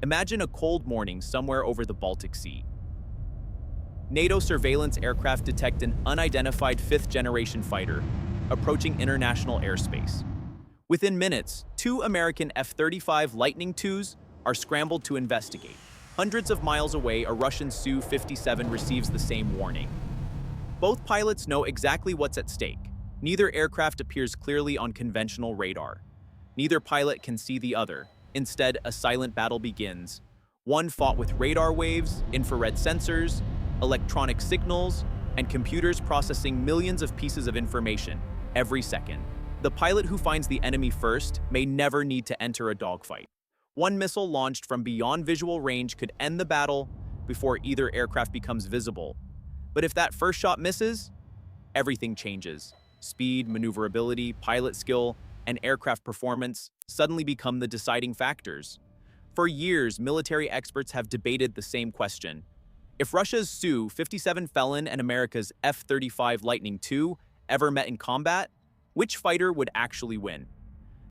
Imagine a cold morning somewhere over the Baltic Sea. NATO surveillance aircraft detect an unidentified fifth-generation fighter approaching international airspace. Within minutes, two American F-35 Lightning IIs are scrambled to investigate. Hundreds of miles away, a Russian Su-57 receives the same warning. Both pilots know exactly what's at stake. Neither aircraft appears clearly on conventional radar. Neither pilot can see the other. Instead, a silent battle begins. One fought with radar waves, infrared sensors, electronic signals, and computers processing millions of pieces of information every second. The pilot who finds the enemy first may never need to enter a dogfight. One missile launched from beyond visual range could end the battle before either aircraft becomes visible. But if that first shot misses, everything changes. Speed, maneuverability, pilot skill, and aircraft performance suddenly become the deciding factors. For years, military experts have debated the same question. If Russia's Su-57 Felon and America's F-35 Lightning II ever met in combat, which fighter would actually win?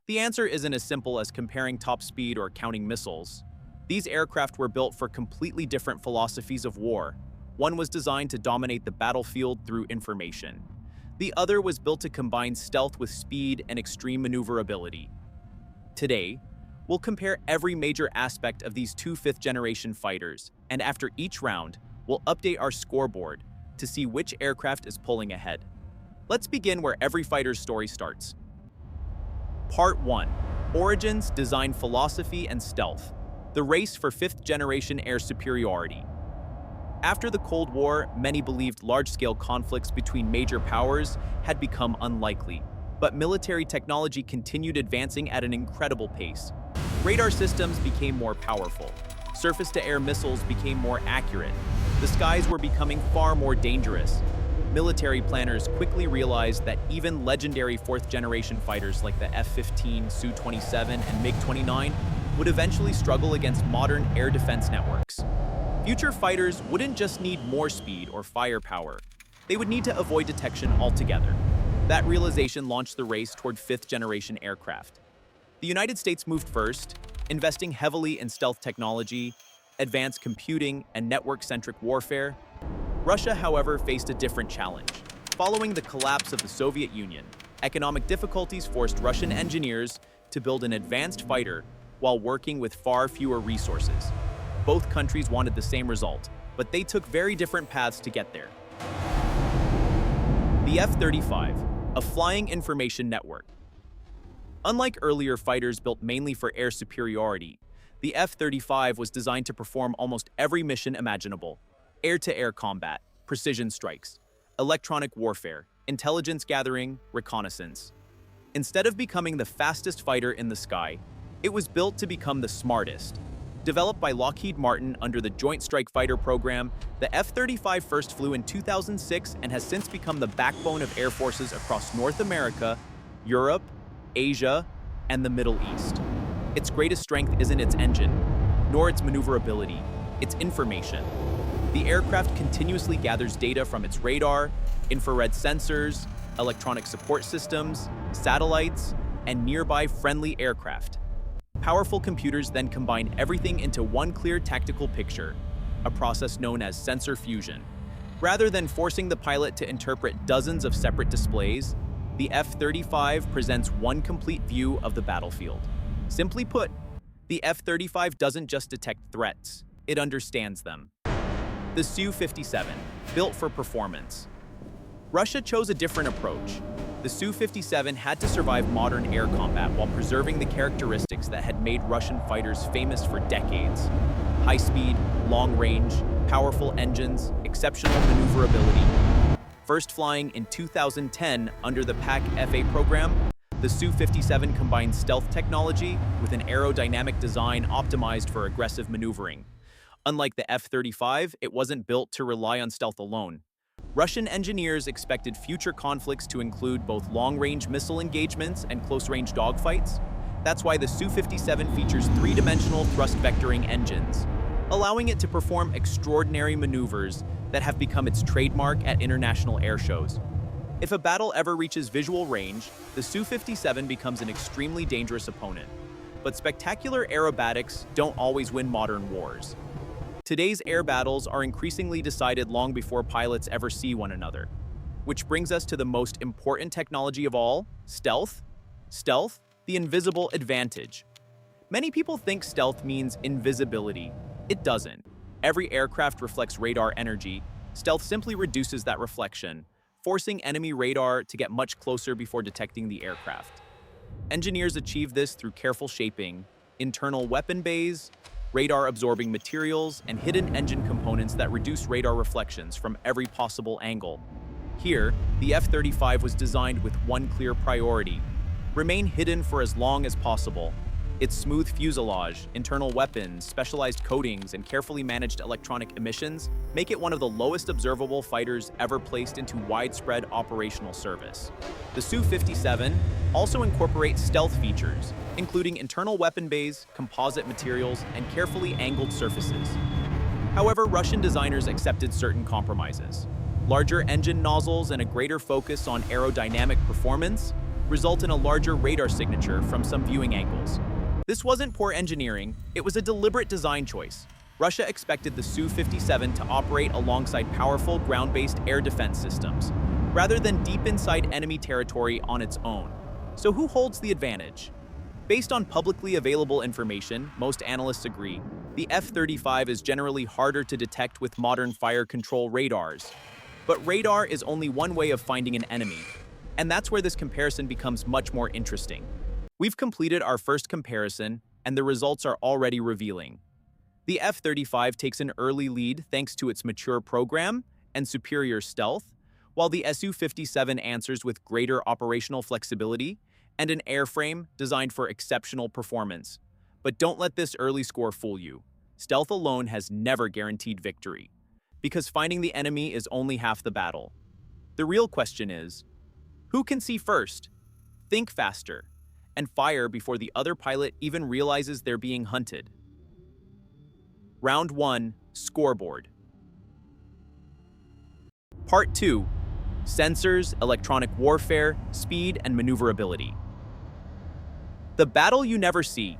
The answer isn't as simple as comparing top speed or counting missiles. These aircraft were built for completely different philosophies of war. One was designed to dominate the battlefield through information. The other was built to combine stealth with speed and extreme maneuverability. Today, we'll compare every major aspect of these two fifth-generation fighters, and after each round, we'll update our scoreboard to see which aircraft is pulling ahead. Let's begin where every fighter's story starts. Part 1. Origins, Design Philosophy, and Stealth. The race for fifth-generation air superiority. After the Cold War, many believed large-scale conflicts between major powers had become unlikely, but military technology continued advancing at an incredible pace. Radar systems became more powerful. Surface-to-air missiles became more accurate. The skies were becoming far more dangerous. Military planners quickly realized that even legendary fourth-generation fighters like the F-15, Su-27, and MiG-29 would eventually struggle against modern air defense networks. Future fighters wouldn't just need more speed or firepower. They would need to avoid detection altogether. That realization launched the race toward fifth-generation aircraft. The United States moved first, investing heavily in stealth technology, advanced computing, and network-centric warfare. Russia, however, faced a different challenge. Following the collapse of the Soviet Union, economic difficulties forced Russian engineers to build an advanced fighter while working with far fewer resources. Both countries wanted the same result, but they took very different paths to get there. The F-35, a flying information network. Unlike earlier fighters built mainly for air superiority, the F-35 was designed to perform almost every mission imaginable: air-to-air combat, precision strikes, electronic warfare, intelligence gathering, reconnaissance. Instead of becoming the fastest fighter in the sky, it was built to become the smartest. Developed by Lockheed Martin under the Joint Strike Fighter program, the F-35 first flew in 2006 and has since become the backbone of air forces across North America, Europe, Asia, and the Middle East. Its greatest strength isn't its engine, nor its maneuverability, it's information. The aircraft continuously gathers data from its radar, infrared sensors, electronic support systems, satellites, and nearby friendly aircraft. Powerful computers then combine everything into one clear tactical picture, a process known as sensor fusion. Rather than forcing the pilot to interpret dozens of separate displays, the F-35 presents one complete view of the battlefield. Simply put, the F-35 doesn't just detect threats, it understands them. The Su-57, built for performance. Russia chose a different approach. The Su-57 had to survive modern air combat while preserving the characteristics that had made Russian fighters famous for decades. High speed, long range, powerful engines, exceptional maneuverability. First flying in 2010 under the PAC-FA program, the Su-57 combined stealth technology with an aerodynamic design optimized for aggressive maneuvering. Unlike the F-35, it wasn't built to rely on stealth alone. Russian engineers expected future conflicts to include both long-range missile engagements and close-range dogfights. That's why the Su-57 features three-dimensional thrust vectoring engines, allowing it to perform extraordinary maneuvers that have become its trademark at international air shows. If a battle ever reaches visual range, the Su-57 becomes an extremely dangerous opponent. but spectacular aerobatics don't always win modern wars. Today's air battles are increasingly decided long before pilots ever see one another. Which brings us to the most important technology of all, stealth. Stealth, the invisible advantage. Many people think stealth means invisibility. It doesn't. Every aircraft reflects radar energy. Stealth simply reduces that reflection, forcing enemy radar to get much closer before detecting the aircraft. Engineers achieve this through careful shaping, internal weapon bays, radar-absorbing materials, and hidden engine components that reduce radar reflections from every possible angle. Here, the F-35 was designed with one clear priority: remain hidden for as long as possible. Its smooth fuselage, internal weapons, specialized coatings, and carefully managed electronic emissions make it one of the lowest observable fighters ever placed into widespread operational service. The Su-57 also incorporates stealth features, including internal weapon bays, composite materials, and carefully angled surfaces. However, Russian designers accepted certain compromises. Larger engine nozzles and a greater focus on aerodynamic performance result in a larger radar signature from some viewing angles. This wasn't poor engineering, it was a deliberate design choice. Russia expected the Su-57 to operate alongside powerful ground-based air defense systems, rather than deep inside enemy territory on its own. So who holds the advantage? Based on publicly available information, most analysts agree, the F-35 is generally harder to detect with modern fire control radars. But radar is only one way of finding an enemy, and that's where this comparison becomes much more interesting. We've completed our first comparison, and the results are already revealing. The F-35 takes an early lead thanks to its mature program and superior stealth, while the Su-57 answers with greater operational flexibility and an airframe designed for exceptional performance. But don't let this early score fool you. Stealth alone has never guaranteed victory, because finding the enemy is only half the battle. The real question is, who can see first, think faster, and fire before the other pilot even realizes they're being hunted? Round 1, Scoreboard. Part 2, Sensors, Electronic Warfare, Speed, and Maneuverability. The battle you never see.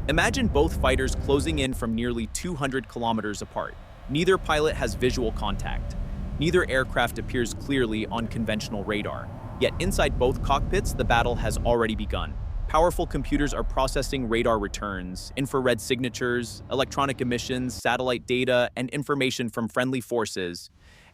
Imagine both fighters closing in from nearly 200 kilometers apart. Neither pilot has visual contact. Neither aircraft appears clearly on conventional radar. Yet inside both cockpits, the battle has already begun. Powerful computers are processing radar returns, infrared signatures, electronic emissions, satellite data, and information from friendly forces.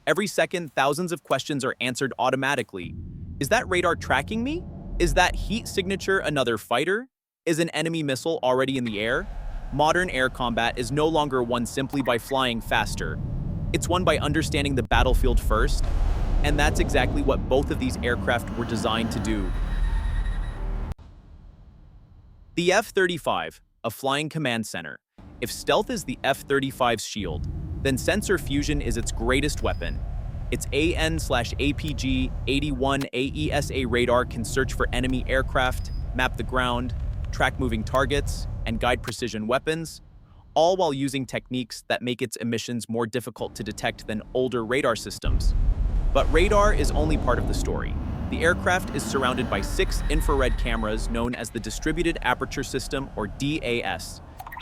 Every second, thousands of questions are answered automatically. Is that radar tracking me? Is that heat signature another fighter? Is an enemy missile already in the air? Modern air combat is no longer won simply by flying faster. It's won by understanding the battlefield first, and that's exactly what both of these aircraft were designed to do. The F-35, a flying command center. If stealth is the F-35's shield, then sensor fusion is its greatest weapon. Its AN/APG-81 AESA radar can search for enemy aircraft, map the ground, track moving targets, and guide precision weapons, all while using techniques that make its emissions more difficult to detect than older radar systems. But radar is only part of the story. The aircraft is surrounded by 6 infrared cameras known as the Distributed Aperture System, or DAS.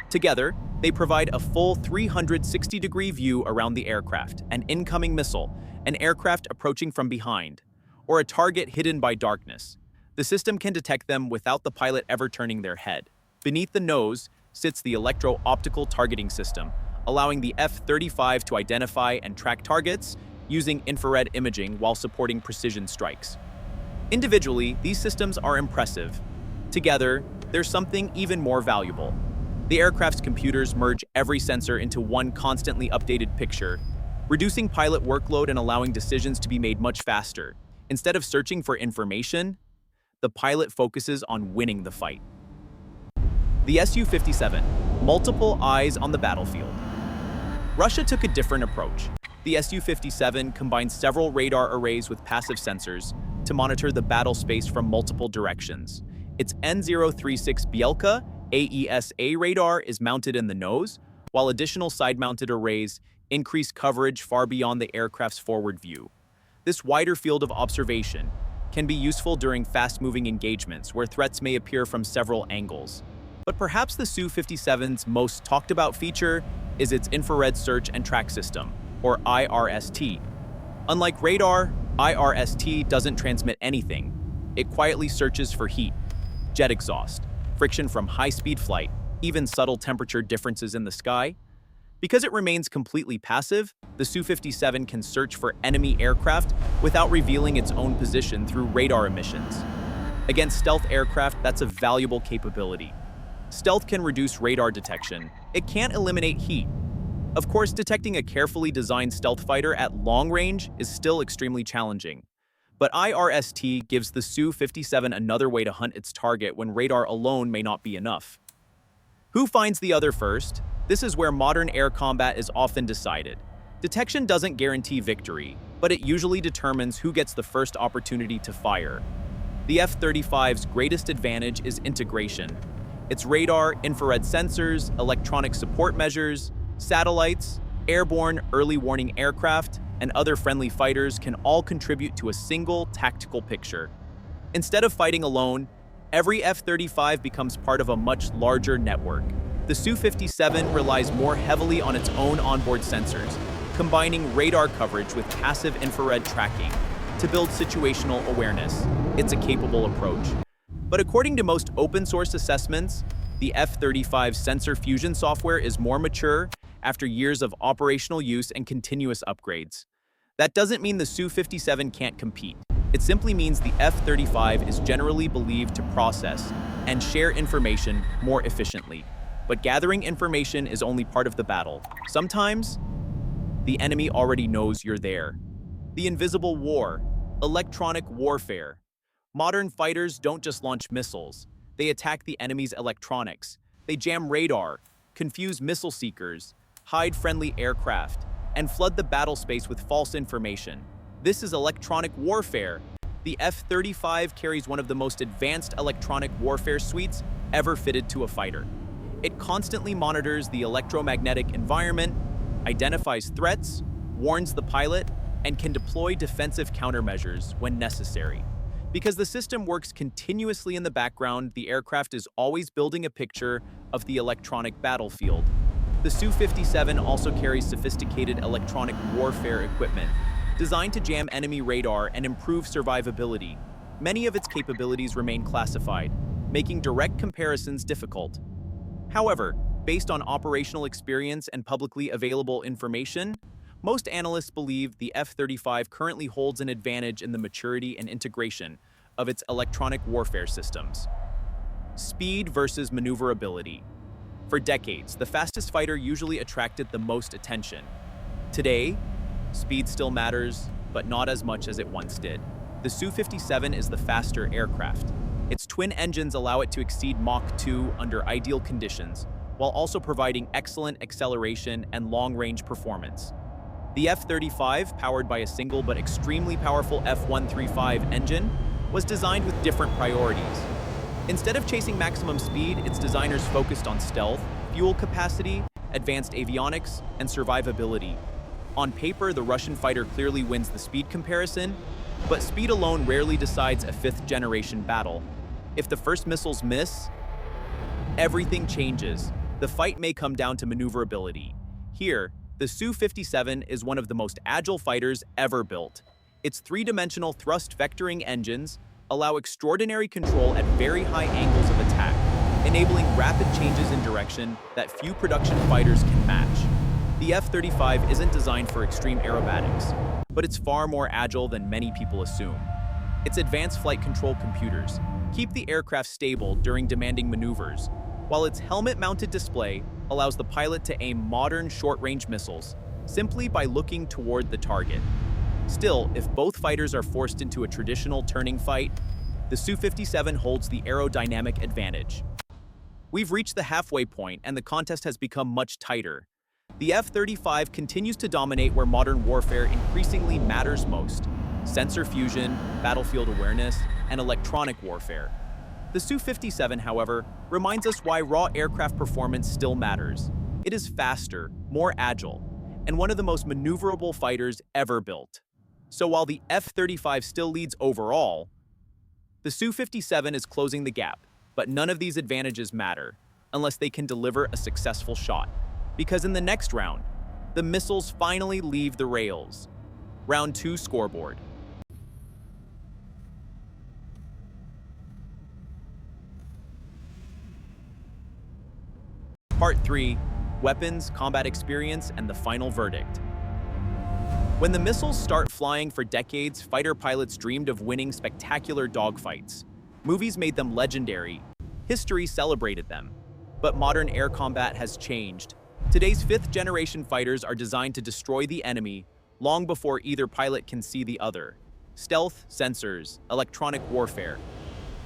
Together, they provide a full 360-degree view around the aircraft, an incoming missile, an aircraft approaching from behind, or a target hidden by darkness. The system can detect them without the pilot ever turning their head. Beneath the nose sits the electro-optical targeting system, allowing the F-35 to identify and track targets using infrared imaging while supporting precision strikes. Individually, these systems are impressive. Together, there's something even more valuable. The aircraft's computers merge every sensor into one constantly updated picture, reducing pilot workload and allowing decisions to be made much faster. Instead of searching for information, the pilot focuses on winning the fight. The Su-57, multiple eyes on the battlefield. Russia took a different approach. The Su-57 combines several radar arrays with passive sensors to monitor the battle space from multiple directions. Its N036 Bielka AESA radar is mounted in the nose, while additional side-mounted arrays increase coverage far beyond the aircraft's forward view. This wider field of observation can be useful during fast-moving engagements where threats may appear from several angles. But perhaps the Su-57's most talked about feature is its infrared search and track system, or IRST. Unlike radar, IRST doesn't transmit anything. It quietly searches for heat, jet exhaust, friction from high-speed flight, even subtle temperature differences in the sky. Because it remains completely passive, the Su-57 can search for enemy aircraft without revealing its own position through radar emissions. Against stealth aircraft, that's a valuable capability. Stealth can reduce radar detection. It can't eliminate heat. Of course, detecting a carefully designed stealth fighter at long range is still extremely challenging. But IRST gives the Su-57 another way to hunt its target when radar alone may not be enough. Who finds the other first? This is where modern air combat is often decided. Detection doesn't guarantee victory, but it usually determines who gets the first opportunity to fire. The F-35's greatest advantage is integration. Its radar, infrared sensors, electronic support measures, satellites, airborne early warning aircraft, and other friendly fighters can all contribute to a single tactical picture. Instead of fighting alone, every F-35 becomes part of a much larger network. The Su-57 relies more heavily on its own onboard sensors, combining radar coverage with passive infrared tracking to build situational awareness. It's a capable approach. But according to most open-source assessments, the F-35's sensor fusion software is more mature after years of operational use and continuous upgrades. That doesn't mean the Su-57 can't compete. It simply means the F-35 is generally believed to process and share information more efficiently. But gathering information is only part of the battle. Sometimes, the enemy already knows you're there. The invisible war, electronic warfare. Modern fighters don't just launch missiles. They attack the enemy's electronics. They jam radar, confuse missile seekers, hide friendly aircraft, and flood the battle space with false information. This is electronic warfare. The F-35 carries one of the most advanced electronic warfare suites ever fitted to a fighter. It constantly monitors the electromagnetic environment, identifies threats, warns the pilot, and can deploy defensive countermeasures when necessary. Because the system works continuously in the background, the aircraft is always building a picture of the electronic battlefield. The Su-57 also carries sophisticated electronic warfare equipment, designed to jam enemy radar and improve survivability. Many of its capabilities remain classified, making direct comparisons difficult. However, based on operational experience and publicly available information, most analysts believe the F-35 currently holds an advantage in the maturity and integration of its electronic warfare systems. Speed versus maneuverability. For decades, the fastest fighter usually attracted the most attention. Today, speed still matters, but not as much as it once did. The Su-57 is the faster aircraft. Its twin engines allow it to exceed Mach 2 under ideal conditions, while also providing excellent acceleration and long-range performance. The F-35, powered by a single but extremely powerful F-135 engine, was designed with different priorities. Instead of chasing maximum speed, its designers focused on stealth, fuel capacity, advanced avionics, and survivability. On paper, the Russian fighter clearly wins the speed comparison, but speed alone rarely decides a fifth-generation battle. If the first missiles miss, everything changes. The fight may come down to maneuverability. Here, the Su-57 is one of the most agile fighters ever built. Its three-dimensional thrust vectoring engines allow extraordinary control at very high angles of attack, enabling rapid changes in direction that few production fighters can match. The F-35 isn't designed for extreme aerobatics, but it's far more agile than many people assume. Its advanced flight control computers keep the aircraft stable during demanding maneuvers, while its helmet-mounted display allows the pilot to aim modern short-range missiles simply by looking toward the target. Still, if both fighters are forced into a traditional turning fight, the Su-57 holds the aerodynamic advantage. We've reached the halfway point, and the contest has become much tighter. The F-35 continues to dominate where modern warfare increasingly matters most: sensor fusion, battlefield awareness, and electronic warfare. The Su-57, however, reminds us why raw aircraft performance still matters. It is faster, more agile, and one of the most maneuverable fighters ever built. So while the F-35 still leads overall, the Su-57 is closing the gap, but none of these advantages matter. unless they can deliver a successful shot. Because in the next round, the missiles finally leave the rails. Round 2 scoreboard. Part 3, weapons, combat experience, and the final verdict. When the missiles start flying for decades, fighter pilots dreamed of winning spectacular dogfights. Movies made them legendary. History celebrated them. But modern air combat has changed. Today's 5th-generation fighters are designed to destroy the enemy long before either pilot can see the other. Stealth, sensors, electronic warfare.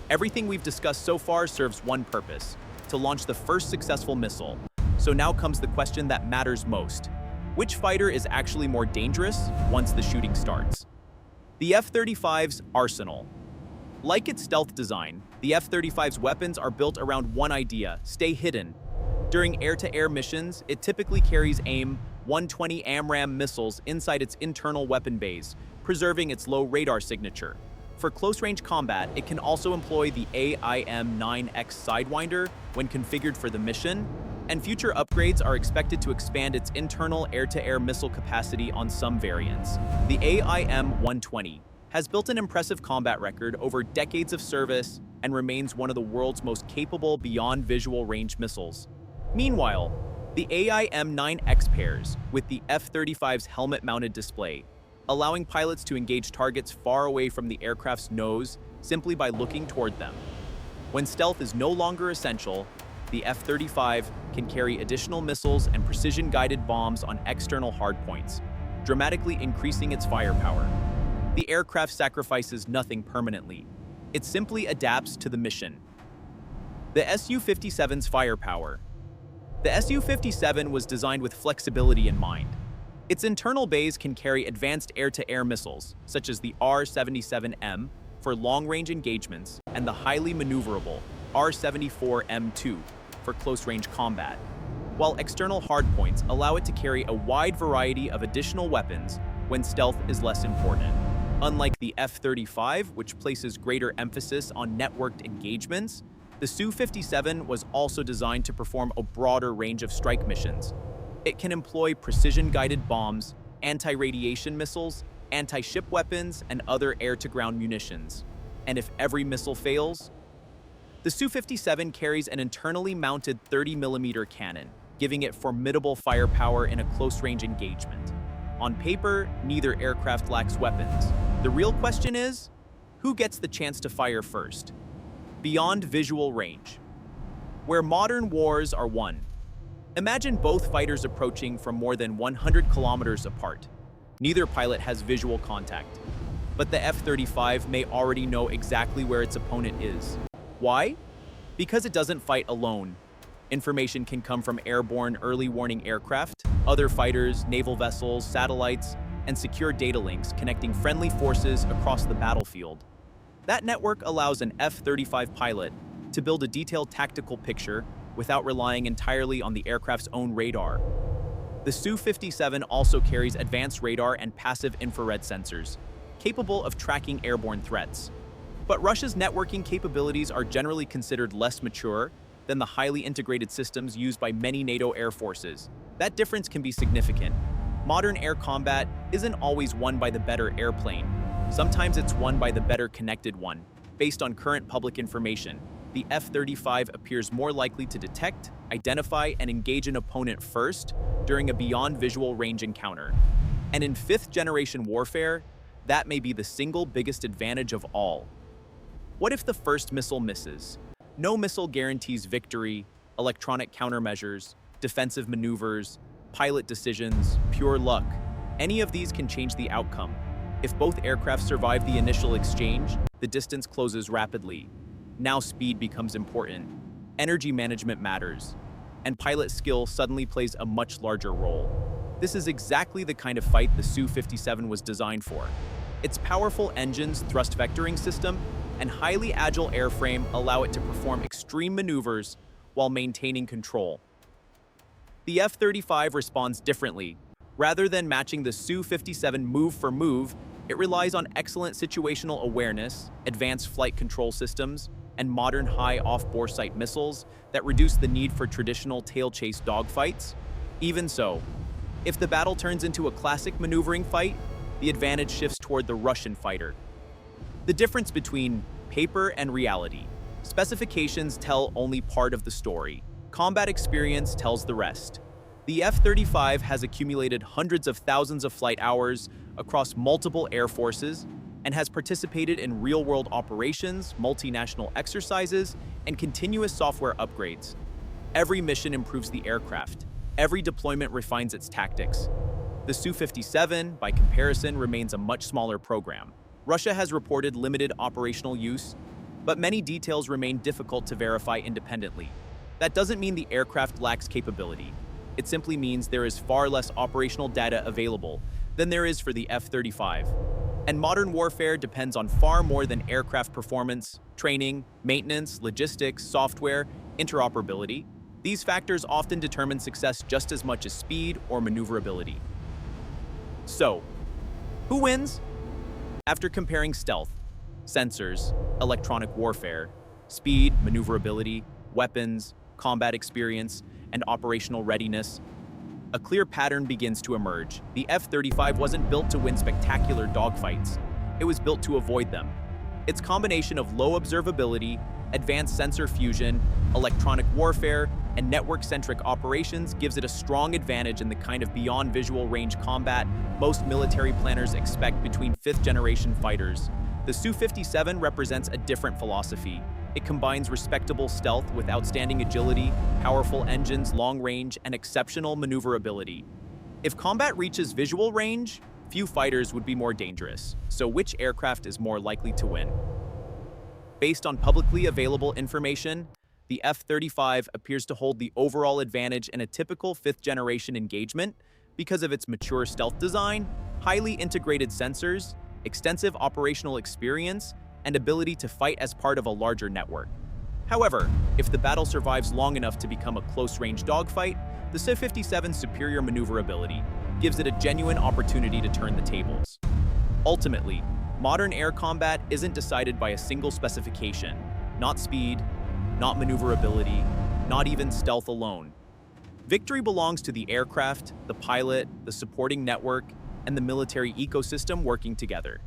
Everything we've discussed so far serves one purpose: to launch the first successful missile. So now comes the question that matters most. Which fighter is actually more dangerous once the shooting starts? The F-35's arsenal. Like its stealth design, the F-35's weapons are built around one idea: stay hidden. During air-to-air missions, it typically carries AIM-120 AMRAAM missiles inside its internal weapon bays, preserving its low radar signature. For close-range combat, it can also employ the AIM-9X Sidewinder when configured for the mission, and future upgrades are expected to expand its internal air-to-air missile capacity on some variants. The AIM-120 has built an impressive combat record over decades of service and remains one of the world's most capable beyond visual range missiles. Meanwhile, the AIM-9X pairs with the F-35's helmet-mounted display, allowing pilots to engage targets far away from the aircraft's nose simply by looking toward them. When stealth is no longer essential, the F-35 can carry additional missiles and precision-guided bombs on external hardpoints, dramatically increasing its firepower. The aircraft sacrifices nothing permanently. It simply adapts to the mission. The Su-57's firepower. The Su-57 was designed with flexibility in mind. Its internal bays can carry advanced air-to-air missiles, such as the R-77M for long-range engagements and the highly maneuverable R-74M2 for close-range combat, while external hardpoints allow it to carry a wide variety of additional weapons when stealth is less important. Unlike the F-35, which places greater emphasis on networked engagements, the Su-57 was also designed to perform a broader range of strike missions. It can employ precision-guided bombs, anti-radiation missiles, anti-ship weapons, and other air-to-ground munitions. And if every missile fails, the Su-57 carries an internally mounted 30mm cannon, giving it formidable firepower in a close-range engagement. On paper, neither aircraft lacks weapons. The real question is, who gets the chance to fire first? Beyond visual range. Where modern wars are won. Imagine both fighters approaching from more than 100 kilometers apart. Neither pilot has visual contact, but the F-35 may already know exactly where its opponent is. Why? Because it doesn't fight alone. Information can come from airborne early warning aircraft, other fighters, naval vessels, satellites, and secure data links connecting friendly forces across the battlefield. That network allows an F-35 pilot to build a detailed tactical picture without relying entirely on the aircraft's own radar. The Su-57 also carries advanced radar and passive infrared sensors, capable of tracking airborne threats. But Russia's networking capabilities are generally considered less mature than the highly integrated systems used by many NATO air forces. That difference can be significant. Modern air combat isn't always won by the better airplane. Sometimes it's won by the better connected one. Based on current public information, the F-35 appears more likely to detect, identify, and engage an opponent first during a beyond visual range encounter. And in 5th-generation warfare, that may be the single biggest advantage of all. What if the first missile misses? No missile guarantees victory. Electronic countermeasures, defensive maneuvers, pilot decisions, pure luck. Any of these can change the outcome. If both aircraft survive the initial exchange, the distance closes rapidly. Now speed becomes important. Energy management matters. And pilot skill suddenly plays a much larger role. This is exactly the kind of fight the Su-57 was designed for. Its powerful engines, thrust vectoring system, and highly agile airframe allow it to perform extreme maneuvers while maintaining control. The F-35 responds differently. Rather than matching the Su-57 move for move, it relies on excellent situational awareness, advanced flight control systems, and modern high off-bore sight missiles that reduce the need for traditional tail-chase dogfights. Even so, if the battle turns into a classic maneuvering fight, the advantage shifts toward the Russian fighter. The difference between paper and reality. Specifications tell only part of the story. Combat experience tells the rest. The F-35 has accumulated hundreds of thousands of flight hours across multiple air forces and has participated in real-world operations, multinational exercises, and continuous software upgrades. Every mission improves the aircraft. Every deployment refines its tactics. The Su-57, by comparison, remains a much smaller program. Russia has reported limited operational use, but many details remain difficult to verify independently. That doesn't mean the aircraft lacks capability. It simply means there is far less operational data available than there is for the F-35. And modern warfare depends on far more than aircraft performance, training, maintenance, logistics, software, interoperability. These factors often determine success just as much as speed or maneuverability. So, who wins? After comparing stealth, sensors, electronic warfare, speed, maneuverability, weapons, combat experience, and operational readiness, a clear pattern begins to emerge. The F-35 wasn't built to win spectacular dogfights. It was built to avoid them. Its combination of low observability, advanced sensor fusion, electronic warfare, and network-centric operations gives it a strong advantage in the kind of beyond visual range combat most military planners expect between fifth-generation fighters. The Su-57 represents a different philosophy. It combines respectable stealth with outstanding agility, powerful engines, long range, and exceptional maneuverability. If combat reaches visual range, few fighters would be more dangerous. So which aircraft is more likely to win? Based on publicly available information, the F-35 appears to hold the overall advantage in a typical fifth-generation engagement because of its mature stealth design, highly integrated sensors, extensive operational experience, and ability to fight as part of a larger network. However, if the battle survives long enough to become a close-range dogfight, the Su-57's superior maneuverability gives it a genuine opportunity to turn the tables. Ultimately, modern air combat isn't decided by a single specification, not speed, not maneuverability, not even stealth alone. Victory belongs to the aircraft, the pilot, the supporting network, and the military ecosystem working together.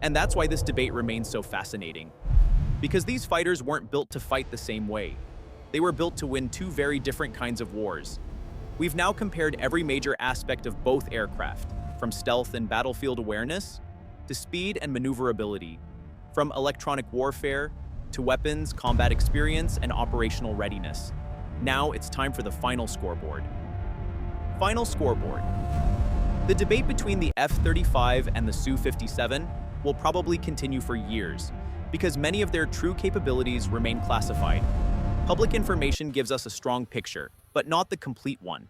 And that's why this debate remains so fascinating. Because these fighters weren't built to fight the same way. They were built to win two very different kinds of wars. We've now compared every major aspect of both aircraft, from stealth and battlefield awareness, to speed and maneuverability, from electronic warfare, to weapons, combat experience, and operational readiness. Now it's time for the final scoreboard. Final scoreboard. The debate between the F-35 and the Su-57 will probably continue for years, because many of their true capabilities remain classified. Public information gives us a strong picture, but not the complete one.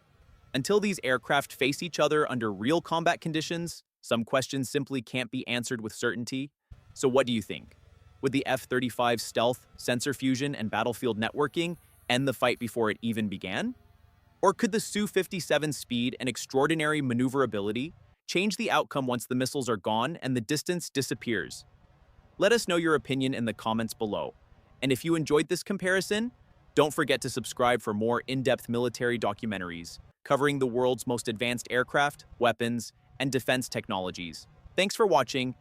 Until these aircraft face each other under real combat conditions, some questions simply can't be answered with certainty. So what do you think? Would the F-35's stealth, sensor fusion, and battlefield networking end the fight before it even began? Or could the Su-57's speed and extraordinary maneuverability change the outcome once the missiles are gone and the distance disappears? Let us know your opinion in the comments below. And if you enjoyed this comparison, don't forget to subscribe for more in-depth military documentaries covering the world's most advanced aircraft, weapons, and defense technologies. Thanks for watching,